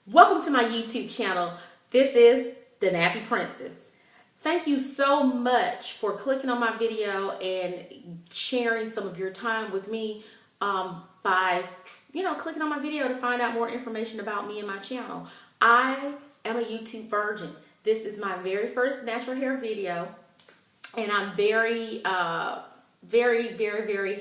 Welcome to my YouTube channel. This is the Nappy Princess. Thank you so much for clicking on my video and sharing some of your time with me by clicking on my video to find out more information about me and my channel. I am a YouTube virgin. This is my very first natural hair video, and I'm very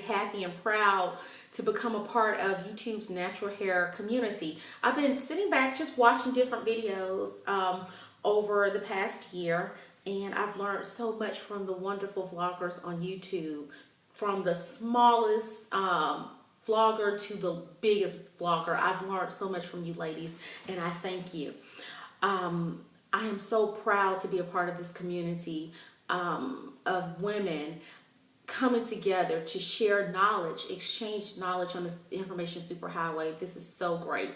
happy and proud to become a part of YouTube's natural hair community. I've been sitting back just watching different videos over the past year, and I've learned so much from the wonderful vloggers on YouTube, from the smallest vlogger to the biggest vlogger. I've learned so much from you ladies, and I thank you. I am so proud to be a part of this community of women coming together to share knowledge, exchange knowledge on this information superhighway. This is so great.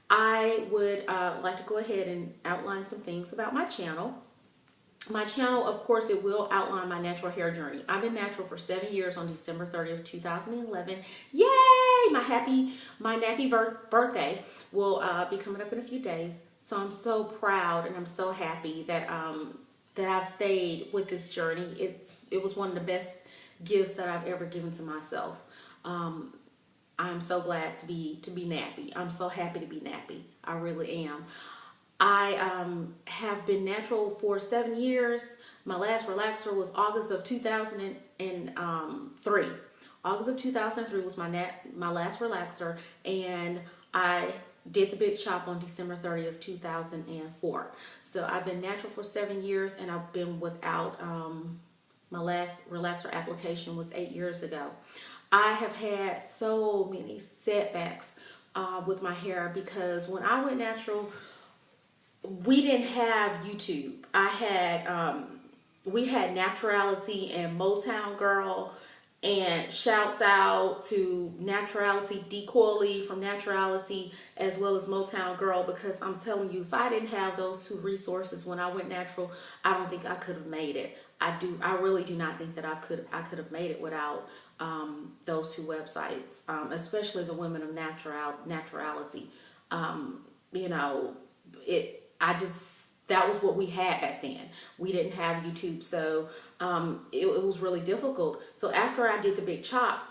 I would like to go ahead and outline some things about my channel. My channel, of course, it will outline my natural hair journey. I've been natural for 7 years on December 30th, 2011. Yay! My nappy birthday will be coming up in a few days. So I'm so proud and I'm so happy that that I've stayed with this journey. It was one of the best gifts that I've ever given to myself. I'm so glad to be nappy. I'm so happy to be nappy. I really am. I have been natural for 7 years. My last relaxer was August of 2003. August of 2003 was my last relaxer, and I did the big chop on December 30th, 2004. So I've been natural for 7 years, and I've been without, my last relaxer application was 8 years ago. I have had so many setbacks with my hair because when I went natural, we didn't have YouTube. We had Naturality and Motown Girl, and shouts out to Naturality, Decoily from Naturality, as well as Motown Girl, because I'm telling you, if I didn't have those two resources when I went natural, I don't think I could have made it. I really do not think that I could have made it without those two websites, especially the Women of Naturality. That was what we had back then. We didn't have YouTube, so it was really difficult. So after I did the big chop,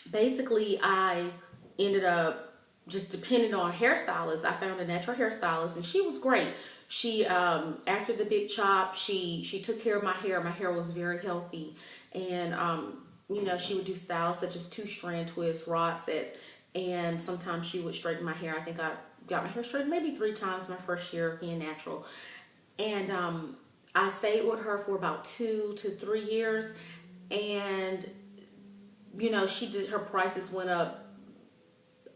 basically I ended up just depending on hairstylists. I found a natural hairstylist, and she was great. She after the big chop, she took care of my hair. My hair was very healthy, and she would do styles such as 2-strand twists, rod sets, and sometimes she would straighten my hair. I think I got my hair straightened maybe 3 times my first year of being natural. And I stayed with her for about 2 to 3 years, and her prices went up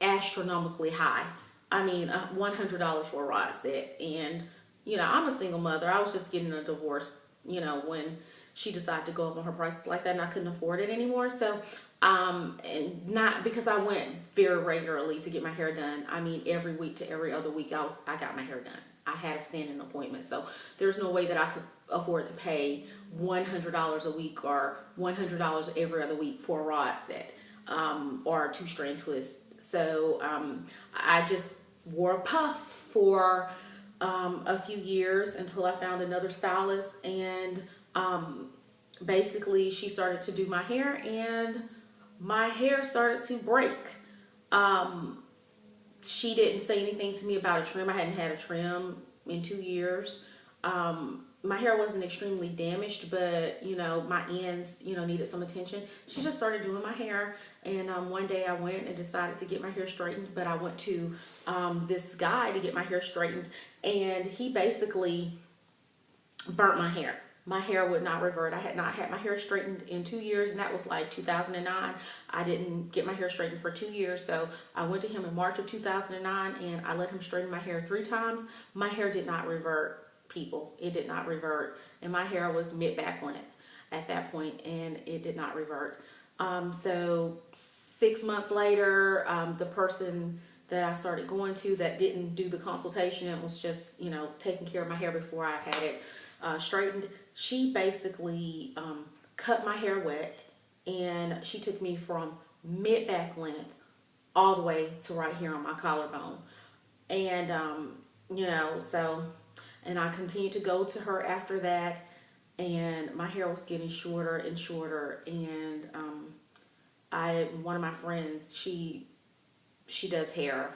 astronomically high. I mean, $100 for a rod set, and I'm a single mother. I was just getting a divorce, when she decided to go up on her prices like that, and I couldn't afford it anymore. So and not because I went very regularly to get my hair done. I mean, every week to every other week I got my hair done. I had a standing appointment, so there's no way that I could afford to pay $100 a week or $100 every other week for a rod set or a 2-strand twist. So I just wore a puff for a few years until I found another stylist, and basically she started to do my hair, and my hair started to break. She didn't say anything to me about a trim. I hadn't had a trim in 2 years. My hair wasn't extremely damaged, but my ends needed some attention. She just started doing my hair, and one day I went and decided to get my hair straightened, but I went to this guy to get my hair straightened, and he basically burnt my hair. My hair would not revert. I had not had my hair straightened in 2 years, and that was like 2009. I didn't get my hair straightened for 2 years, so I went to him in March of 2009, and I let him straighten my hair 3 times. My hair did not revert, people. It did not revert, and my hair was mid-back length at that point, and it did not revert. So 6 months later, the person that I started going to that didn't do the consultation and was just taking care of my hair before I had it straightened, she basically cut my hair wet, and she took me from mid-back length all the way to right here on my collarbone. And, you know, so, and I continued to go to her after that. And my hair was getting shorter and shorter. And one of my friends, she does hair,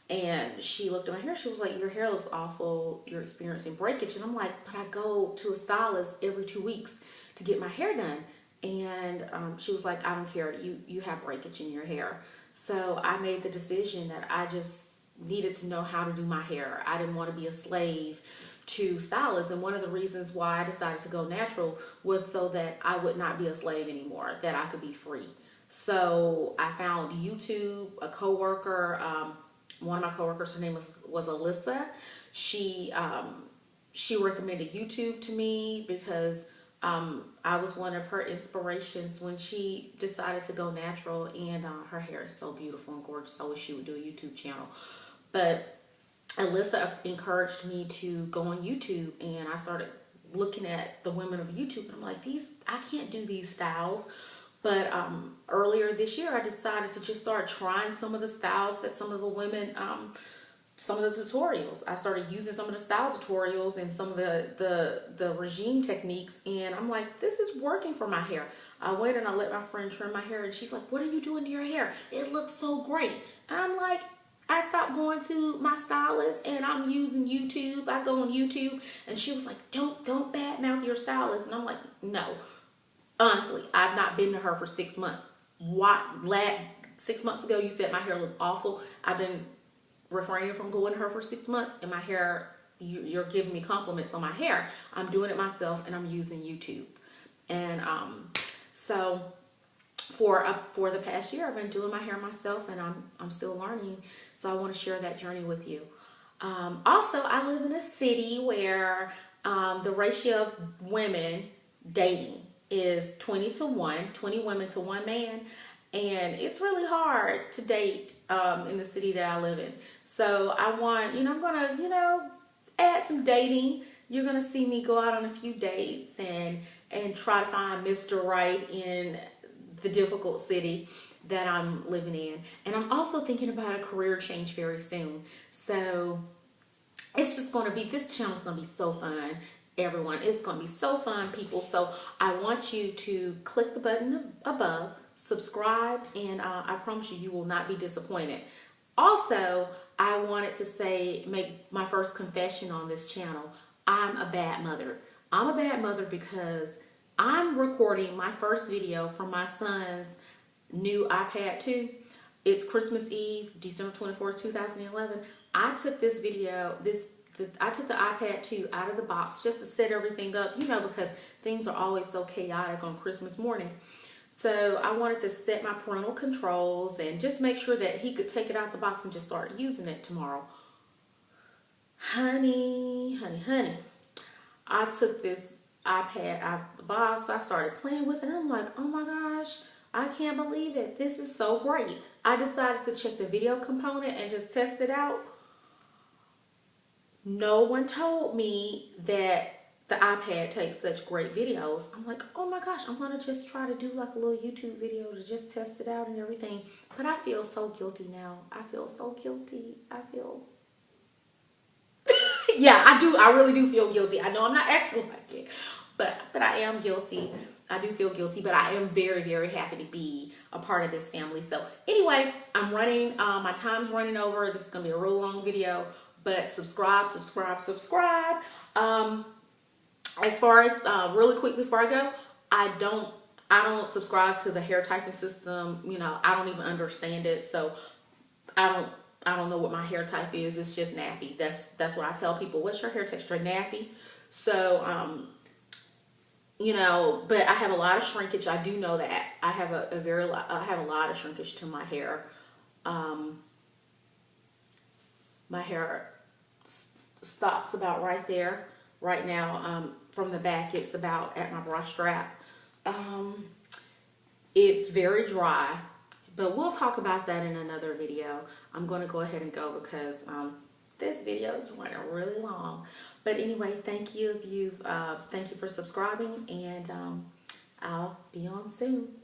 and she looked at my hair. She was like, "Your hair looks awful. You're experiencing breakage." And I'm like, "But I go to a stylist every 2 weeks to get my hair done." And she was like, "I don't care. You have breakage in your hair." So I made the decision that I just needed to know how to do my hair. I didn't want to be a slave to stylists. And one of the reasons why I decided to go natural was so that I would not be a slave anymore, that I could be free. So I found YouTube, a coworker, one of my coworkers, her name was Alyssa. She she recommended YouTube to me because I was one of her inspirations when she decided to go natural, and her hair is so beautiful and gorgeous. I wish she would do a YouTube channel. But Alyssa encouraged me to go on YouTube, and I started looking at the women of YouTube, and I'm like, I can't do these styles. But earlier this year, I decided to just start trying some of the styles that some of the women, some of the tutorials. I started using some of the style tutorials and some of the regime techniques, and I'm like, this is working for my hair. I went and I let my friend trim my hair, and she's like, "What are you doing to your hair? It looks so great." And I'm like, I stopped going to my stylist and I'm using YouTube. I go on YouTube, and she was like, don't badmouth your stylist. And I'm like, no. Honestly, I've not been to her for 6 months. Why? 6 months ago, you said my hair looked awful. I've been refraining from going to her for 6 months, and my hair, you're giving me compliments on my hair. I'm doing it myself, and I'm using YouTube. And so for the past year, I've been doing my hair myself, and I'm still learning. So I want to share that journey with you. Also, I live in a city where the ratio of women dating is 20 to 1, 20 women to 1 man. And it's really hard to date in the city that I live in. So I want, I'm going to, add some dating. You're going to see me go out on a few dates and try to find Mr. Right in the difficult city that I'm living in. And I'm also thinking about a career change very soon. So it's just going to be, this channel's going to be so fun. Everyone, it's going to be so fun, people. So I want you to click the button above, subscribe, and I promise you will not be disappointed. Also, I wanted to make my first confession on this channel. I'm a bad mother. I'm a bad mother because I'm recording my first video from my son's new iPad 2. It's Christmas Eve, December 24th, 2011. I took this video, I took the iPad 2 out of the box just to set everything up, because things are always so chaotic on Christmas morning. So I wanted to set my parental controls and just make sure that he could take it out the box and just start using it tomorrow. Honey. I took this iPad out of the box. I started playing with it, and I'm like, oh my gosh, I can't believe it. This is so great. I decided to check the video component and just test it out. No one told me that the iPad takes such great videos. I'm like, oh my gosh, I'm going to just try to do like a little YouTube video to just test it out and everything. But I feel so guilty now. I feel so guilty. Yeah, I do. I really do feel guilty. I know I'm not acting like it, but I am guilty. I do feel guilty, but I am very, very happy to be a part of this family. So anyway, I'm running, my time's running over. This is going to be a real long video, but subscribe. As far as, really quick before I go, I don't subscribe to the hair typing system. I don't even understand it. So I don't know what my hair type is. It's just nappy. That's what I tell people. What's your hair texture? Nappy. So, but I have a lot of shrinkage. I do know that I have I have a lot of shrinkage to my hair. My hair stops about right there. Right now, from the back, it's about at my bra strap. It's very dry, but we'll talk about that in another video. I'm going to go ahead and go because this video is running really long. But anyway, thank you for subscribing, and I'll be on soon.